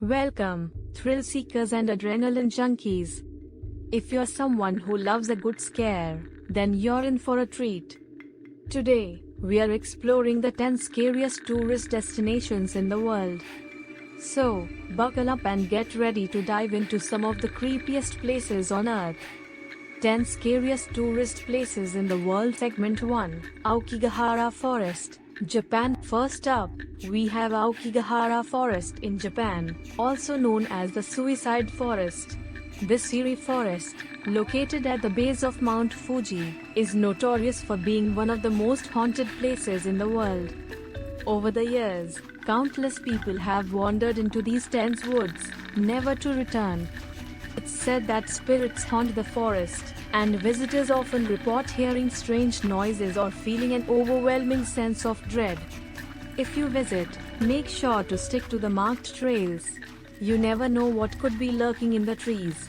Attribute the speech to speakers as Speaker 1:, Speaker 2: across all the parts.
Speaker 1: Welcome, thrill seekers and adrenaline junkies. If you're someone who loves a good scare, then you're in for a treat. Today, we are exploring the 10 scariest tourist destinations in the world. So, buckle up and get ready to dive into some of the creepiest places on earth. 10 scariest tourist places in the world. Segment 1, Aokigahara Forest, Japan. First up, we have Aokigahara Forest in Japan, also known as the Suicide Forest. This eerie forest, located at the base of Mount Fuji, is notorious for being one of the most haunted places in the world. Over the years, countless people have wandered into these dense woods, never to return. It's said that spirits haunt the forest, and visitors often report hearing strange noises or feeling an overwhelming sense of dread. If you visit, make sure to stick to the marked trails. You never know what could be lurking in the trees.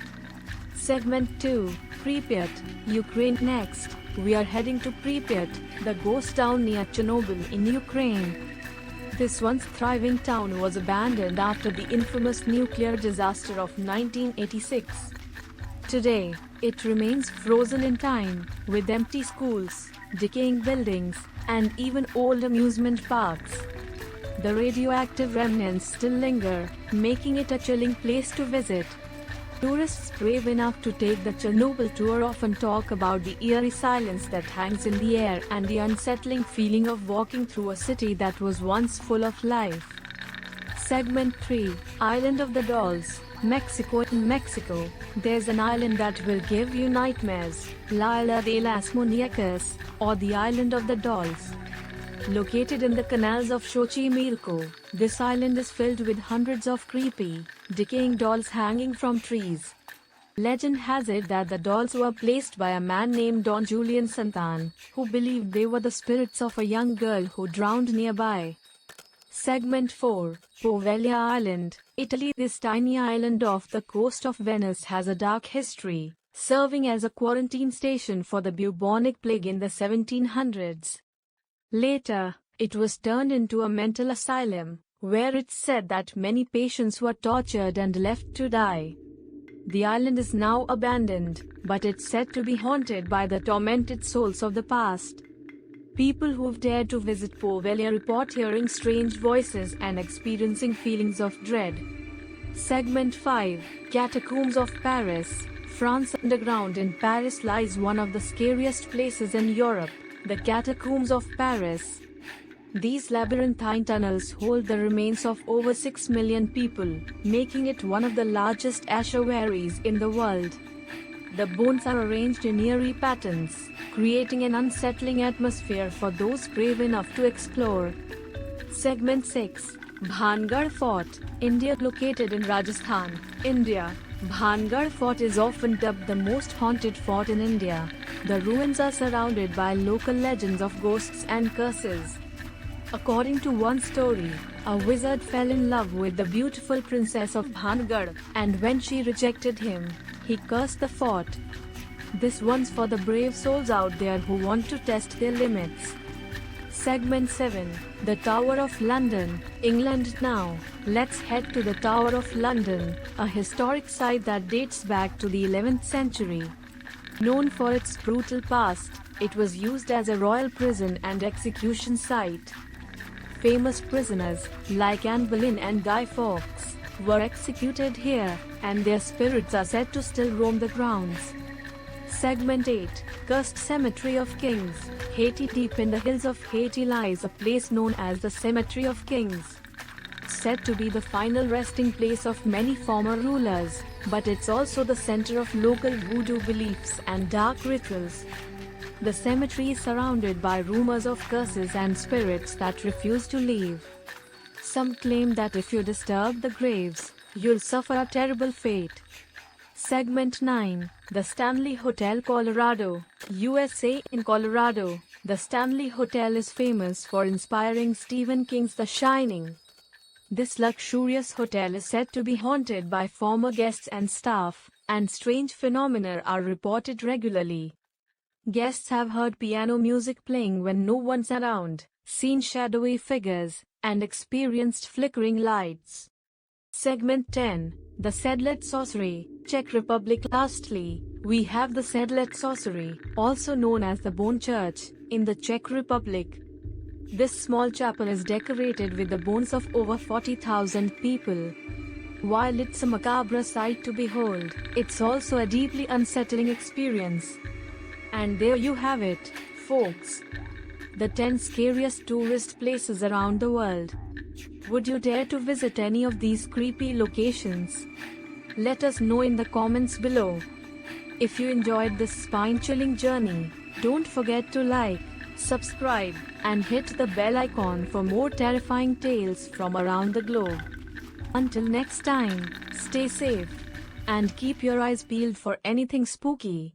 Speaker 1: Segment 2, Pripyat, Ukraine. Next, we are heading to Pripyat, the ghost town near Chernobyl in Ukraine. This once thriving town was abandoned after the infamous nuclear disaster of 1986. Today, it remains frozen in time, with empty schools, decaying buildings, and even old amusement parks. The radioactive remnants still linger, making it a chilling place to visit. Tourists brave enough to take the Chernobyl tour often talk about the eerie silence that hangs in the air and the unsettling feeling of walking through a city that was once full of life. Segment 3, Island of the Dolls, Mexico. In Mexico, there's an island that will give you nightmares, La Isla de las Muñecas, or the Island of the Dolls. Located in the canals of Xochimilco, this island is filled with hundreds of creepy, decaying dolls hanging from trees. Legend has it that the dolls were placed by a man named Don Julian Santan, who believed they were the spirits of a young girl who drowned nearby. Segment 4, Poveglia Island, Italy. This tiny island off the coast of Venice has a dark history, serving as a quarantine station for the bubonic plague in the 1700s. Later, it was turned into a mental asylum, where it's said that many patients were tortured and left to die. The island is now abandoned, but it's said to be haunted by the tormented souls of the past. People who've dared to visit Poveglia report hearing strange voices and experiencing feelings of dread. Segment 5, Catacombs of Paris, France. Underground in Paris lies one of the scariest places in Europe, the Catacombs of Paris. These labyrinthine tunnels hold the remains of over 6 million people, making it one of the largest ossuaries in the world. The bones are arranged in eerie patterns, creating an unsettling atmosphere for those brave enough to explore. Segment 6, Bhangarh Fort, India. Located in Rajasthan, India, Bhangarh Fort is often dubbed the most haunted fort in India. The ruins are surrounded by local legends of ghosts and curses. According to one story, a wizard fell in love with the beautiful princess of Bhangarh, and when she rejected him, he cursed the fort. This one's for the brave souls out there who want to test their limits. Segment 7, the Tower of London, England. Now, let's head to the Tower of London, a historic site that dates back to the 11th century. Known for its brutal past, it was used as a royal prison and execution site. Famous prisoners, like Anne Boleyn and Guy Fawkes, were executed here, and their spirits are said to still roam the grounds. Segment 8, Cursed Cemetery of Kings, Haiti. Deep in the hills of Haiti lies a place known as the Cemetery of Kings. Said to be the final resting place of many former rulers, but it's also the center of local voodoo beliefs and dark rituals. The cemetery is surrounded by rumors of curses and spirits that refuse to leave. Some claim that if you disturb the graves, you'll suffer a terrible fate. Segment 9, the Stanley Hotel, Colorado, USA. In Colorado, the Stanley Hotel is famous for inspiring Stephen King's The Shining. This luxurious hotel is said to be haunted by former guests and staff, and strange phenomena are reported regularly. Guests have heard piano music playing when no one's around, seen shadowy figures, and experienced flickering lights. Segment 10. The Sedlet Sorcery, Czech Republic. Lastly, we have the Sedlet Sorcery, also known as the Bone Church, in the Czech Republic. This small chapel is decorated with the bones of over 40,000 people. While it's a macabre sight to behold, it's also a deeply unsettling experience. And there you have it, folks. The 10 scariest tourist places around the world. Would you dare to visit any of these creepy locations? Let us know in the comments below. If you enjoyed this spine-chilling journey, don't forget to like, subscribe, and hit the bell icon for more terrifying tales from around the globe. Until next time, stay safe and keep your eyes peeled for anything spooky.